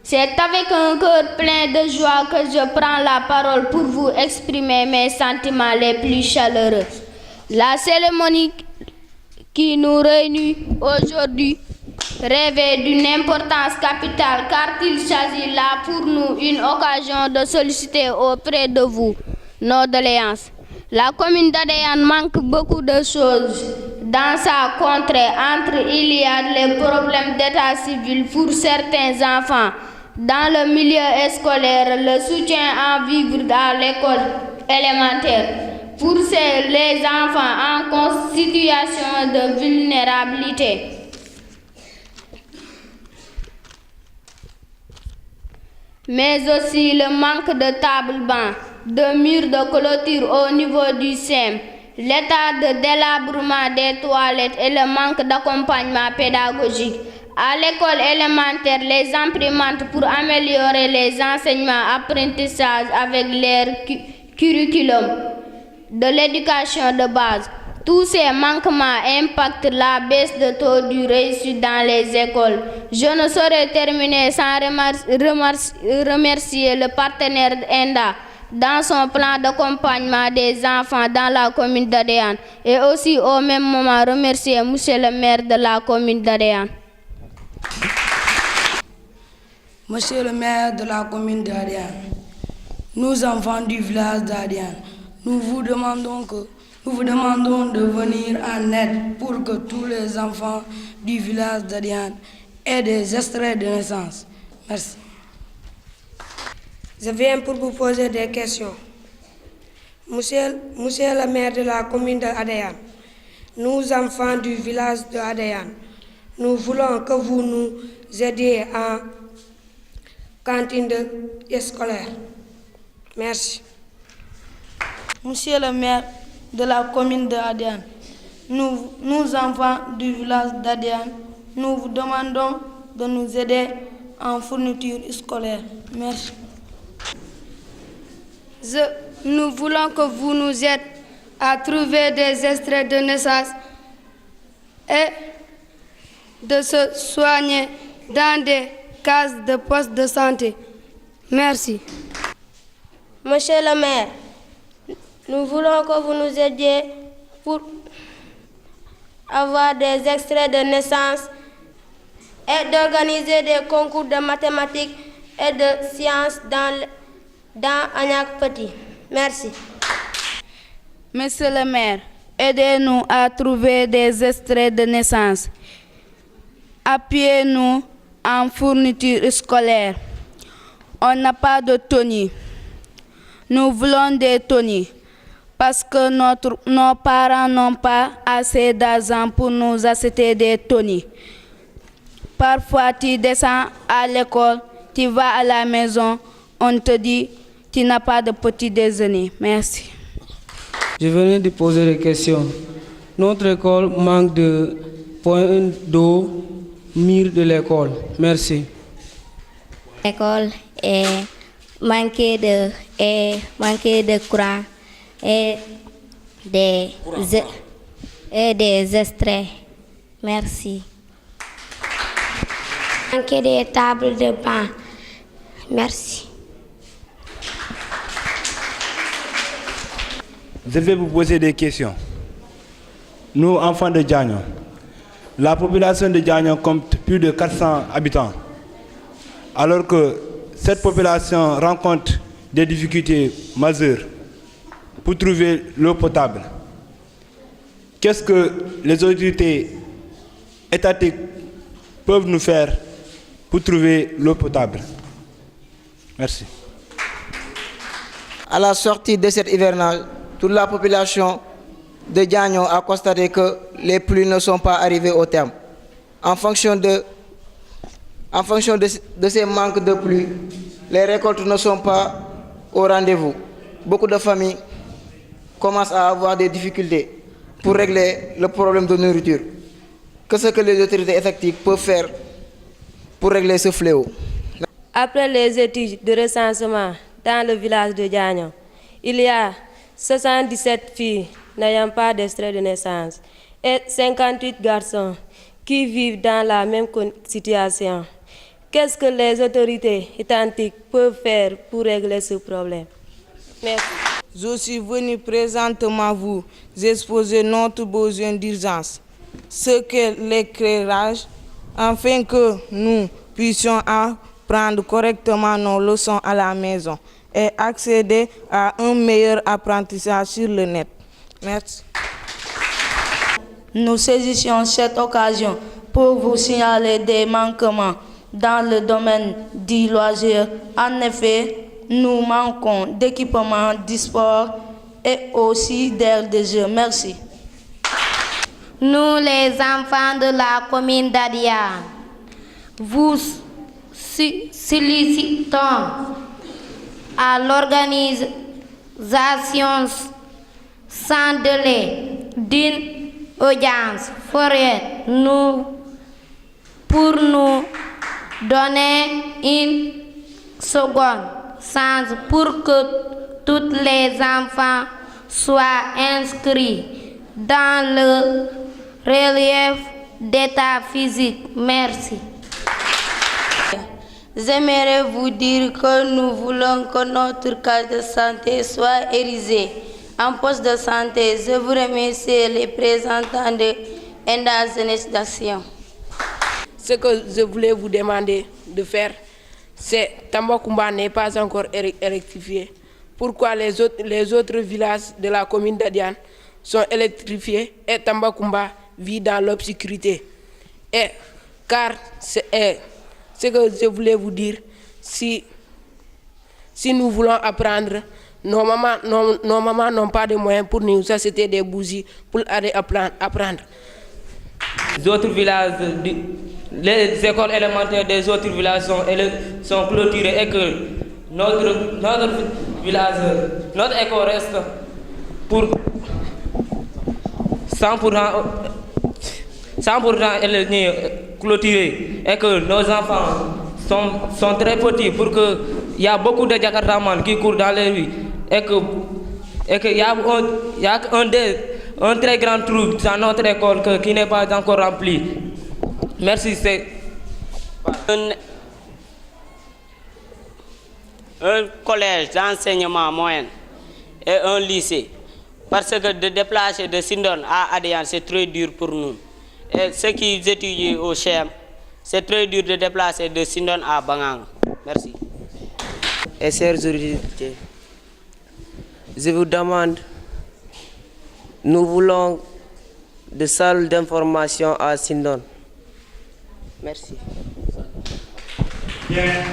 C'est avec un cœur plein de joie que je prends la parole pour vous exprimer mes sentiments les plus chaleureux. La cérémonie qui nous réunit aujourd'hui revêt d'une importance capitale car il s'agit là pour nous une occasion de solliciter auprès de vous nos doléances. La commune d'Adéane manque beaucoup de choses dans sa contrée. Il y a les problèmes d'état civil pour certains enfants. Dans le milieu scolaire, le soutien en vivre à l'école élémentaire pour les enfants en situation de vulnérabilité. Mais aussi le manque de table-banc, de murs de clôture au niveau du SEM, l'état de délabrement des toilettes et le manque d'accompagnement pédagogique. À l'école élémentaire, les imprimantes pour améliorer les enseignements apprentissages avec leur curriculum de l'éducation de base. Tous ces manquements impactent la baisse de taux de réussite dans les écoles. Je ne saurais terminer sans remercier le partenaire ENDA dans son plan d'accompagnement des enfants dans la commune d'Adéane et aussi au même moment remercier monsieur le maire de la commune d'Adéane. Monsieur le maire de la commune d'Adéane, nous enfants du village d'Adéane, nous vous demandons de venir en aide pour que tous les enfants du village d'Adéane aient des extraits de naissance. Merci. Je viens pour vous poser des questions. Monsieur le maire de la commune d'Adéane, nous enfants du village d'Adéane, nous voulons que vous nous aidiez en cantine scolaire. Merci. Monsieur le maire de la commune d'Adéane, nous enfants du village d'Adéane, nous vous demandons de nous aider en fourniture scolaire. Merci. Nous voulons que vous nous aidiez à trouver des extraits de naissance et de se soigner dans des cases de poste de santé. Merci. Monsieur le maire, nous voulons que vous nous aidiez pour avoir des extraits de naissance et d'organiser des concours de mathématiques et de sciences dans Agnac Petit. Merci. Monsieur le maire, aidez-nous à trouver des extraits de naissance. Appuyez-nous en fourniture scolaire. On n'a pas de tenue. Nous voulons des tenues parce que nos parents n'ont pas assez d'argent pour nous acheter des tenues. Parfois, tu descends à l'école, tu vas à la maison, on te dit tu n'as pas de petit déjeuner. Merci. Je venais de poser des questions. Notre école manque de points d'eau, mur de l'école. Merci. L'école est manquée de courant et des extraits. Merci. Manquer des tables de banc. Merci. Je vais vous poser des questions. Nous, enfants de Diagno, la population de Diagno compte plus de 400 habitants. Alors que cette population rencontre des difficultés majeures pour trouver l'eau potable. Qu'est-ce que les autorités étatiques peuvent nous faire pour trouver l'eau potable? Merci. À la sortie de cet hivernage, toute la population de Diagno a constaté que les pluies ne sont pas arrivées au terme. En fonction de ces manques de pluie, les récoltes ne sont pas au rendez-vous. Beaucoup de familles commencent à avoir des difficultés pour régler le problème de nourriture. Qu'est-ce que les autorités étatiques peuvent faire pour régler ce fléau? Après les études de recensement dans le village de Diagno, il y a 77 filles n'ayant pas d'extrait de naissance et 58 garçons qui vivent dans la même situation. Qu'est-ce que les autorités étatiques peuvent faire pour régler ce problème? Merci. Je suis venu présentement vous exposer notre besoin d'urgence, ce qu'est l'éclairage, afin que nous puissions apprendre correctement nos leçons à la maison et accéder à un meilleur apprentissage sur le net. Merci. Nous saisissons cette occasion pour vous signaler des manquements dans le domaine du loisir. En effet, nous manquons d'équipements du sport et aussi d'aires de jeu. Merci. Nous, les enfants de la commune d'Adiane, vous sollicitons à l'organisation sans délai d'une audience foraine pour nous donner une seconde chance pour que tous les enfants soient inscrits dans le relief d'état physique. Merci. J'aimerais vous dire que nous voulons que notre case de santé soit érigée en poste de santé. Je vous remercie les représentants de ENDA Jeunesse d'Action. Ce que je voulais vous demander de faire, c'est Tambacounda n'est pas encore électrifié. Pourquoi les autres villages de la commune d'Adiane sont électrifiés et Tambacounda vit dans l'obscurité? Car c'est ce que je voulais vous dire, si nous voulons apprendre, nos mamans n'ont pas de moyens pour nous acheter des bougies pour aller apprendre. Les autres villages, les écoles élémentaires des autres villages sont clôturées et que notre village, notre école reste pour 100% clôturée et que nos enfants sont très petits pour que il y a beaucoup de Jakartaman qui courent dans les rues et qu'il y a un très grand trou dans notre école qui n'est pas encore rempli. Merci. C'est un collège d'enseignement moyen et un lycée. Parce que de déplacer de Sindon à Adiane, c'est très dur pour nous. Et ceux qui étudient au CHEM, c'est très dur de déplacer de Sindon à Bangang. Merci. Et chers autorités, je vous demande, nous voulons des salles d'information à Sindon. Merci. Bien.